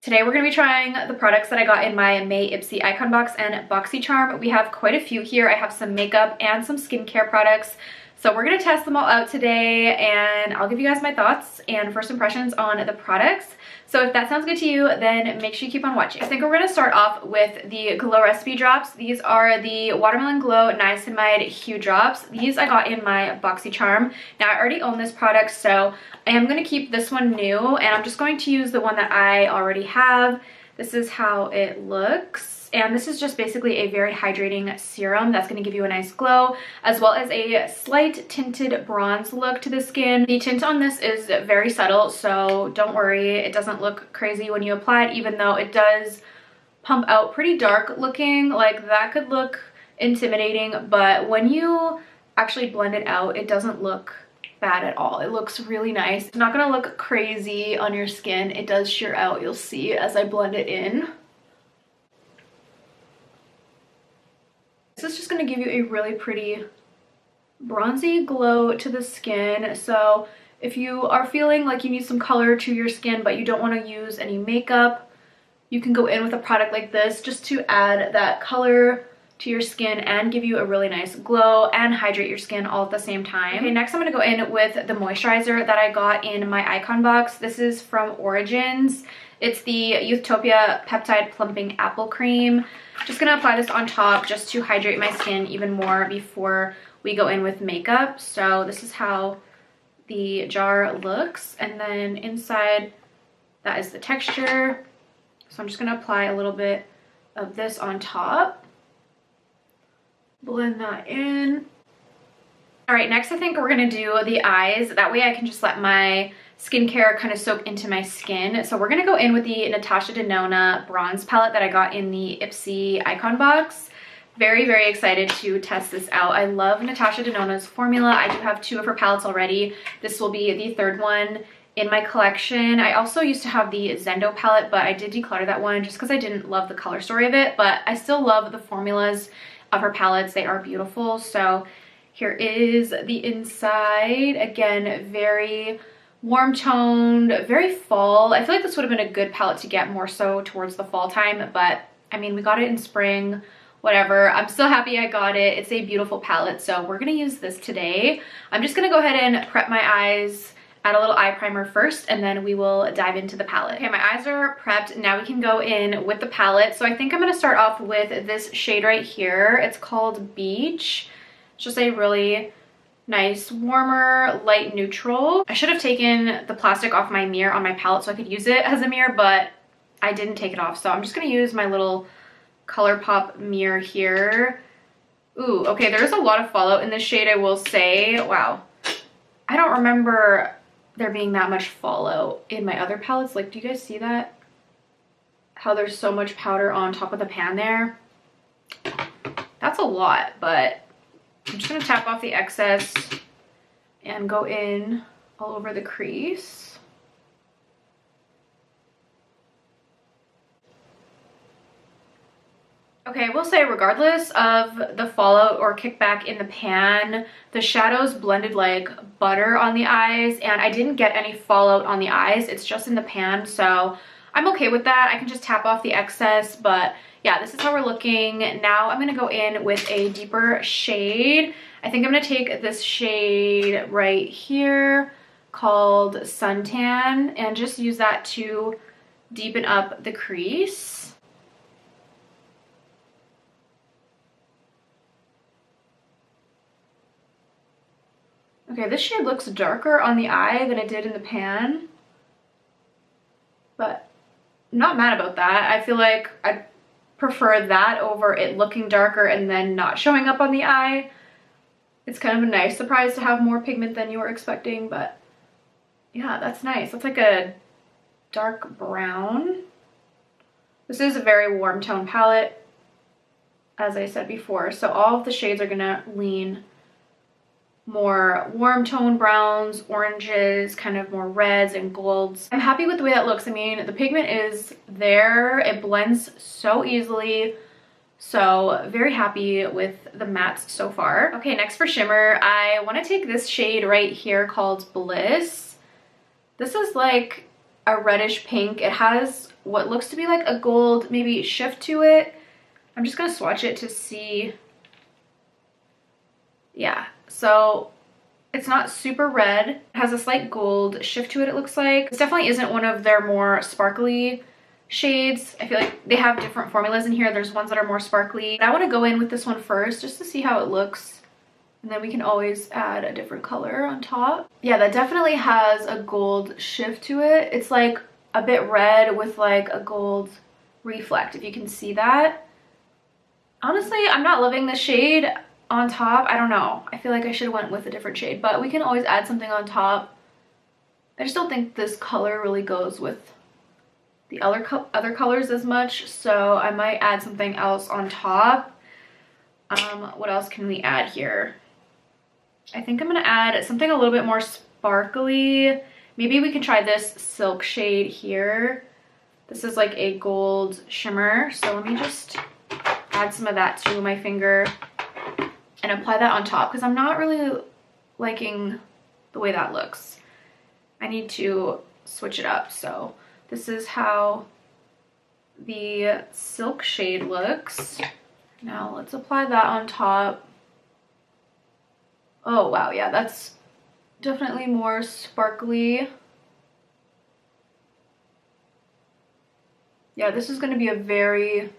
Today we're going to be trying the products that I got in my May Ipsy Icon Box and Boxycharm. We have quite a few here. I have some makeup and some skincare products. So we're going to test them all out today and I'll give you guys my thoughts and first impressions on the products. So if that sounds good to you, then make sure you keep on watching. I think we're going to start off with the Glow Recipe Drops. These are the Watermelon Glow Niacinamide Hue Drops. These I got in my Boxycharm. Now I already own this product, so I am going to keep this one new and I'm just going to use the one that I already have. This is how it looks. And this is just basically a very hydrating serum that's going to give you a nice glow, as well as a slight tinted bronze look to the skin. The tint on this is very subtle, so don't worry, it doesn't look crazy when you apply it, even though it does pump out pretty dark looking. Like, that could look intimidating, but when you actually blend it out, it doesn't look bad at all. It looks really nice. It's not going to look crazy on your skin. It does sheer out, you'll see as I blend it in. This is just going to give you a really pretty bronzy glow to the skin. So if you are feeling like you need some color to your skin but you don't want to use any makeup, you can go in with a product like this just to add that color to your skin and give you a really nice glow and hydrate your skin all at the same time. Okay, next I'm going to go in with the moisturizer that I got in my Icon Box. This is from Origins. It's the Youthtopia Peptide Plumping Apple Cream. Just gonna apply this on top just to hydrate my skin even more before we go in with makeup. So this is how the jar looks, and then inside that is the texture. So I'm just gonna apply a little bit of this on top. Blend that in. All right, next I think we're gonna do the eyes. That way I can just let my skincare kind of soak into my skin. So we're gonna go in with the Natasha Denona bronze palette that I got in the Ipsy Icon Box. Very, very excited to test this out. I love Natasha Denona's formula. I do have two of her palettes already. This will be the third one in my collection. I also used to have the Zendo palette, but I did declutter that one just because I didn't love the color story of it, but I still love the formulas of her palettes. They are beautiful. So here is the inside. Again, very warm toned, very fall. I feel like this would have been a good palette to get more so towards the fall time, but I mean, we got it in spring, whatever. I'm still happy I got it. It's a beautiful palette, so we're gonna use this today. I'm just gonna go ahead and prep my eyes, add a little eye primer first, and then we will dive into the palette. Okay, my eyes are prepped. Now we can go in with the palette. So I think I'm gonna start off with this shade right here. It's called Beach. It's just a really nice, warmer, light neutral. I should have taken the plastic off my mirror on my palette so I could use it as a mirror, but I didn't take it off. So I'm just gonna use my little ColourPop mirror here. Ooh, okay, there's a lot of fallout in this shade, I will say. Wow. I don't remember there being that much fallout in my other palettes. Like, do you guys see that? How there's so much powder on top of the pan there? That's a lot, but I'm just gonna tap off the excess and go in all over the crease. Okay, I will say, regardless of the fallout or kickback in the pan, the shadows blended like butter on the eyes, and I didn't get any fallout on the eyes. It's just in the pan, so I'm okay with that. I can just tap off the excess, but yeah, this is how we're looking. Now I'm gonna go in with a deeper shade. I think I'm gonna take this shade right here called Suntan and just use that to deepen up the crease. Okay, this shade looks darker on the eye than it did in the pan, but I'm not mad about that. I feel like I prefer that over it looking darker and then not showing up on the eye. It's kind of a nice surprise to have more pigment than you were expecting, but yeah, that's nice. That's like a dark brown. This is a very warm tone palette, as I said before, so all of the shades are gonna lean more warm tone browns, oranges, kind of more reds and golds. I'm happy with the way that looks. I mean, the pigment is there. It blends so easily. So very happy with the mattes so far. Okay, next for shimmer, I want to take this shade right here called Bliss. This is like a reddish pink. It has what looks to be like a gold maybe shift to it. I'm just gonna swatch it to see. Yeah, so it's not super red. It has a slight gold shift to it, it looks like. This definitely isn't one of their more sparkly shades. I feel like they have different formulas in here. There's ones that are more sparkly. I want to go in with this one first just to see how it looks. And then we can always add a different color on top. Yeah, that definitely has a gold shift to it. It's like a bit red with like a gold reflect, if you can see that. Honestly, I'm not loving the shade on top. I don't know. I feel like I should have went with a different shade, but we can always add something on top. I just don't think this color really goes with the other colors as much, so I might add something else on top. What else can we add here? I think I'm gonna add something a little bit more sparkly. Maybe we can try this silk shade here. This is like a gold shimmer, so let me just add some of that to my finger and apply that on top because I'm not really liking the way that looks. I need to switch it up. So this is how the silk shade looks. Now let's apply that on top. Oh wow, yeah, that's definitely more sparkly. Yeah, this is going to be a very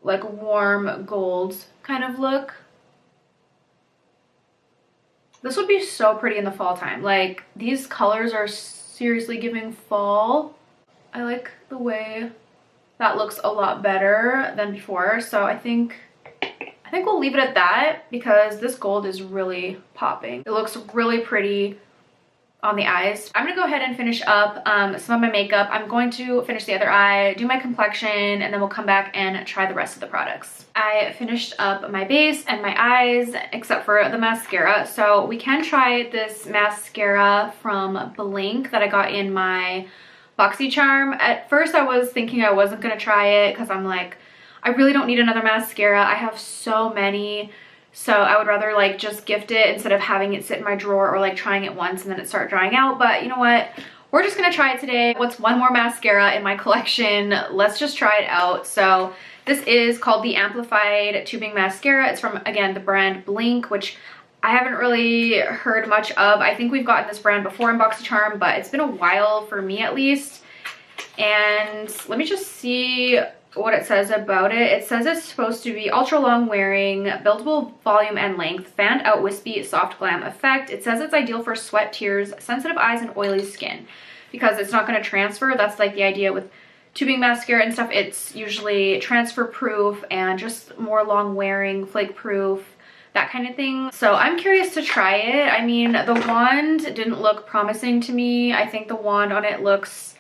like warm gold kind of look. This would be so pretty in the fall time. Like these colors are seriously giving fall. I like the way that looks a lot better than before. So I think we'll leave it at that because this gold is really popping. It looks really pretty on the eyes. I'm gonna go ahead and finish up some of my makeup. I'm going to finish the other eye, do my complexion, and then we'll come back and try the rest of the products. I finished up my base and my eyes except for the mascara. So we can try this mascara from Blink that I got in my Boxycharm. At first I was thinking I wasn't gonna try it because I'm like, I really don't need another mascara. I have so many. So I would rather like just gift it instead of having it sit in my drawer or like trying it once and then it start drying out. But you know what? We're just gonna try it today. What's one more mascara in my collection? Let's just try it out. So this is called the Amplified Tubing Mascara. It's from, again, the brand Blink, which I haven't really heard much of. I think we've gotten this brand before in Boxycharm, but it's been a while for me at least. And let me just see what it says about it. It says it's supposed to be ultra long wearing, buildable volume and length, fanned out wispy soft glam effect. It says it's ideal for sweat, tears, sensitive eyes, and oily skin because it's not going to transfer. That's like the idea with tubing mascara and stuff. It's usually transfer proof and just more long wearing, flake proof, that kind of thing. So I'm curious to try it. I mean, the wand didn't look promising to me. I think the wand on it looks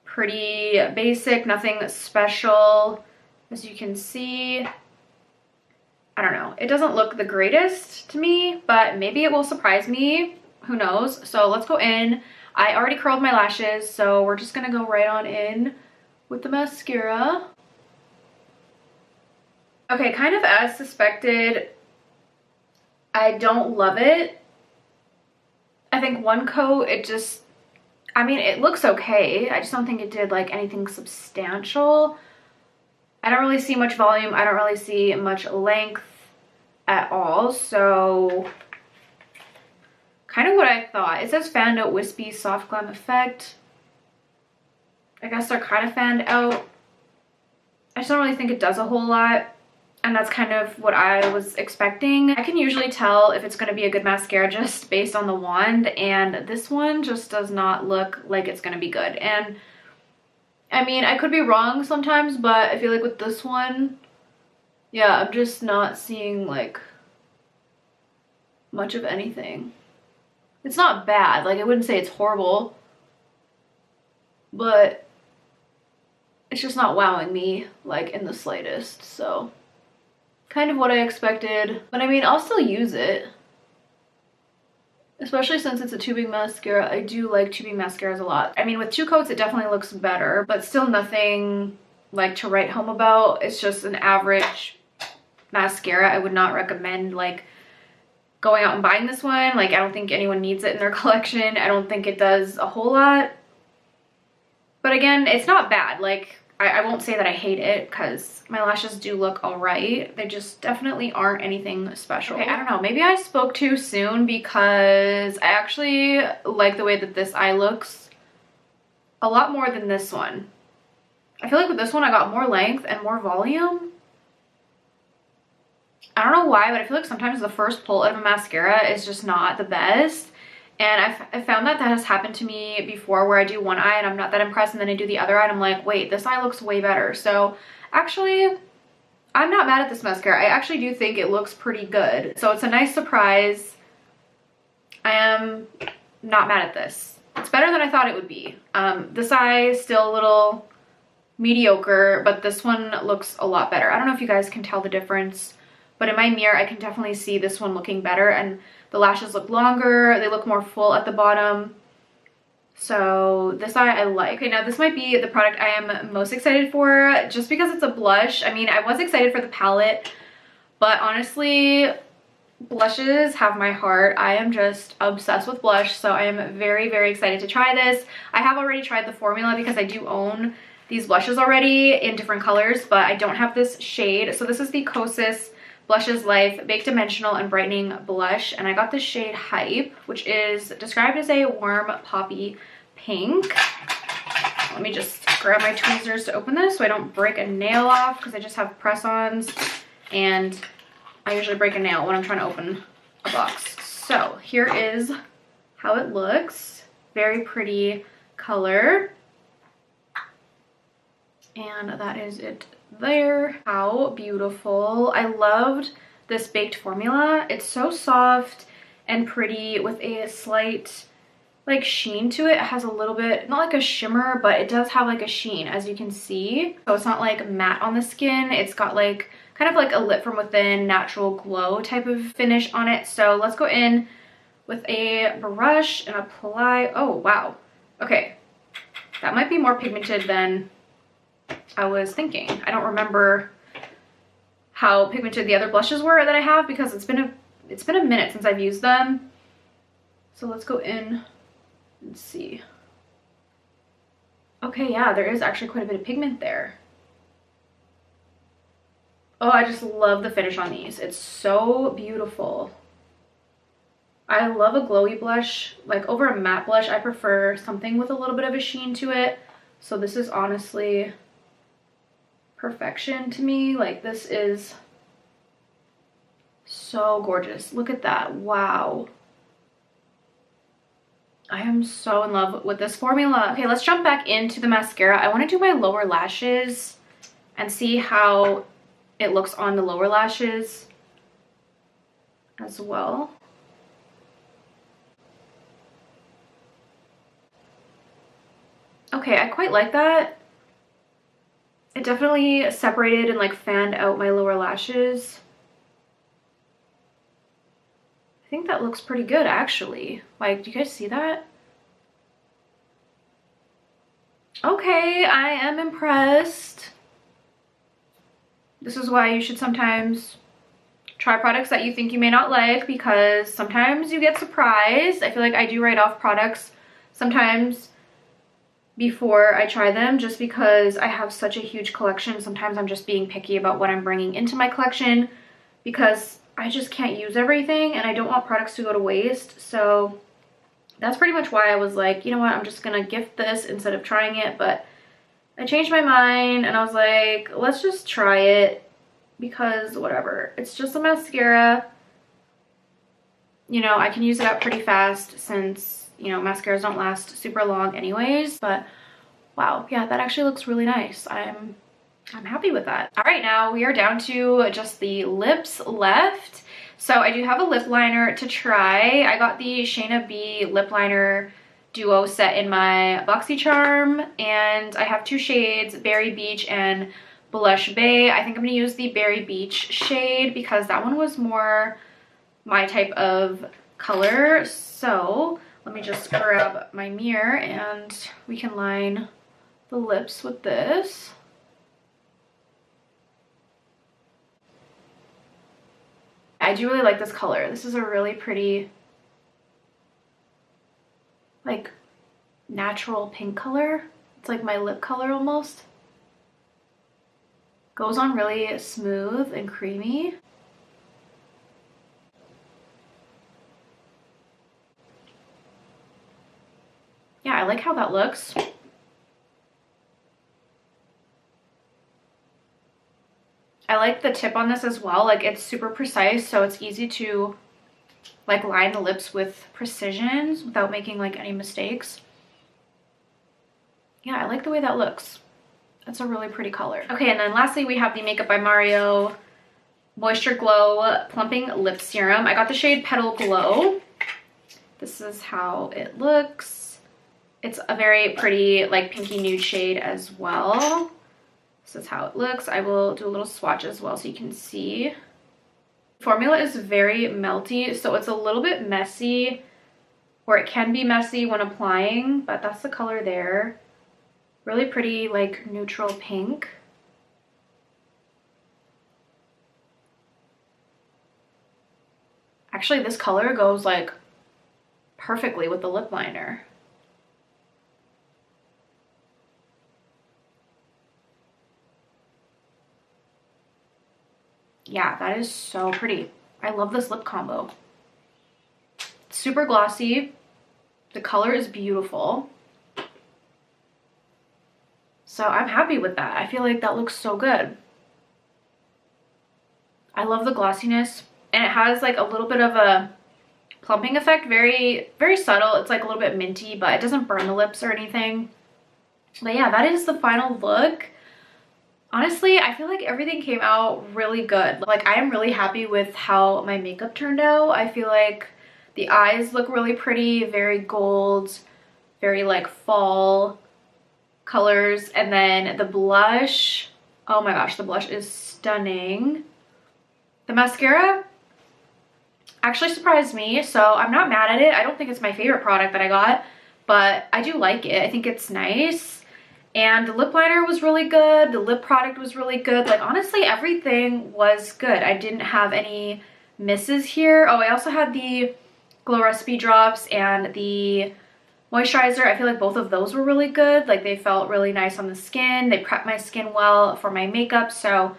pretty basic, nothing special, as you can see. I don't know, it doesn't look the greatest to me, but maybe it will surprise me, who knows. So let's go in. I already curled my lashes, so we're just gonna go right on in with the mascara. Okay, kind of as suspected, I don't love it. I think one coat, I mean, it looks okay. I just don't think it did like anything substantial. I don't really see much volume. I don't really see much length at all. So kind of what I thought. It says fanned out wispy soft glam effect. I guess they're kind of fanned out. I just don't really think it does a whole lot. And that's kind of what I was expecting. I can usually tell if it's going to be a good mascara just based on the wand, and this one just does not look like it's going to be good. And I mean, I could be wrong sometimes, but I feel like with this one, yeah, I'm just not seeing like much of anything. It's not bad, like I wouldn't say it's horrible, but it's just not wowing me like in the slightest. So kind of what I expected, but I mean, I'll still use it, especially since it's a tubing mascara. I do like tubing mascaras a lot. I mean, with 2 coats it definitely looks better, but still nothing like to write home about. It's just an average mascara. I would not recommend like going out and buying this one. Like, I don't think anyone needs it in their collection. I don't think it does a whole lot. But again, it's not bad. Like, I won't say that I hate it because my lashes do look all right. They just definitely aren't anything special. Okay, I don't know. Maybe I spoke too soon because I actually like the way that this eye looks a lot more than this one. I feel like with this one I got more length and more volume. I don't know why, but I feel like sometimes the first pull out of a mascara is just not the best. And I found that that has happened to me before where I do one eye and I'm not that impressed, and then I do the other eye and I'm like, wait, this eye looks way better. So actually, I'm not mad at this mascara. I actually do think it looks pretty good. So it's a nice surprise. I am not mad at this. It's better than I thought it would be. This eye is still a little mediocre, but this one looks a lot better. I don't know if you guys can tell the difference, but in my mirror, I can definitely see this one looking better, and the lashes look longer. They look more full at the bottom. So this eye I like. Okay, now this might be the product I am most excited for just because it's a blush. I mean, I was excited for the palette, but honestly, blushes have my heart. I am just obsessed with blush, so I am very, very excited to try this. I have already tried the formula because I do own these blushes already in different colors, but I don't have this shade. So this is the Kosas Blushes Life Baked Dimensional and Brightening Blush, and I got the shade Hype, which is described as a warm poppy pink. Let me just grab my tweezers to open this so I don't break a nail off, because I just have press-ons and I usually break a nail when I'm trying to open a box. So here is how it looks. Very pretty color. And that is it there. How beautiful. I loved this baked formula. It's so soft and pretty with a slight like sheen to it. It has a little bit, not like a shimmer, but it does have like a sheen, as you can see. So it's not like matte on the skin. It's got like kind of like a lit from within natural glow type of finish on it. So let's go in with a brush and apply. Oh wow, okay, that might be more pigmented than I was thinking. I don't remember how pigmented the other blushes were that I have because it's been a minute since I've used them. So let's go in and see. Okay, yeah, there is actually quite a bit of pigment there. Oh, I just love the finish on these. It's so beautiful. I love a glowy blush. Like over a matte blush, I prefer something with a little bit of a sheen to it. So this is honestly perfection to me. Like this is so gorgeous. Look at that. Wow. I am so in love with this formula. Okay, let's jump back into the mascara. I want to do my lower lashes and see how it looks on the lower lashes as well. Okay, I quite like that. It definitely separated and like fanned out my lower lashes. I think that looks pretty good actually. Like, do you guys see that? Okay, I am impressed. This is why you should sometimes try products that you think you may not like, because sometimes you get surprised. I feel like I do write off products sometimes before I try them just because I have such a huge collection. Sometimes I'm just being picky about what I'm bringing into my collection because I just can't use everything and I don't want products to go to waste. So that's pretty much why I was like, you know what, I'm just gonna gift this instead of trying it. But I changed my mind and I was like, let's just try it because whatever. It's just a mascara. You know, I can use it up pretty fast since, you know, mascaras don't last super long anyways. But wow, yeah, that actually looks really nice. I'm happy with that. All right, now we are down to just the lips left. So I do have a lip liner to try. I got the Shayna B lip liner duo set in my Boxycharm, and I have two shades, Berry Beach and Blush Bay. I think I'm gonna use the Berry Beach shade because that one was more my type of color. So let me just grab my mirror and we can line the lips with this. I do really like this color. This is a really pretty, like, natural pink color. It's like my lip color almost. Goes on really smooth and creamy. Yeah, I like how that looks. I like the tip on this as well. Like, it's super precise, so it's easy to like line the lips with precision without making like any mistakes. Yeah, I like the way that looks. That's a really pretty color. Okay, and then lastly we have the Makeup by Mario Moisture Glow Plumping Lip Serum. I got the shade Petal Glow. This is how it looks. It's a very pretty like pinky nude shade as well. This is how it looks. I will do a little swatch as well so you can see. Formula is very melty, so it's a little bit messy, or it can be messy when applying, but that's the color there. Really pretty, like neutral pink. Actually, this color goes like perfectly with the lip liner. Yeah, that is so pretty. I love this lip combo. Super glossy. The color is beautiful. So I'm happy with that. I feel like that looks so good. I love the glossiness, and it has like a little bit of a plumping effect. Very, very subtle. It's like a little bit minty, but it doesn't burn the lips or anything. But yeah, that is the final look. Honestly, I feel like everything came out really good. Like, I am really happy with how my makeup turned out. I feel like the eyes look really pretty, very gold, very like fall colors. And then the blush, oh my gosh, the blush is stunning. The mascara actually surprised me, so I'm not mad at it. I don't think it's my favorite product that I got, but I do like it. I think it's nice. And the lip liner was really good. The lip product was really good. Like, honestly, everything was good. I didn't have any misses here. Oh, I also had the Glow Recipe drops and the moisturizer. I feel like both of those were really good. Like, they felt really nice on the skin. They prepped my skin well for my makeup. So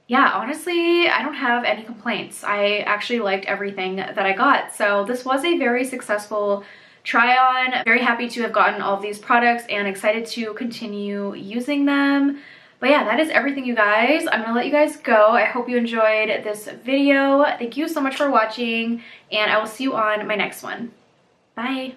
yeah, honestly, I don't have any complaints. I actually liked everything that I got. So this was a very successful try on. Very happy to have gotten all of these products and excited to continue using them. But yeah, that is everything, you guys. I'm gonna let you guys go. I hope you enjoyed this video. Thank you so much for watching, and I will see you on my next one. Bye.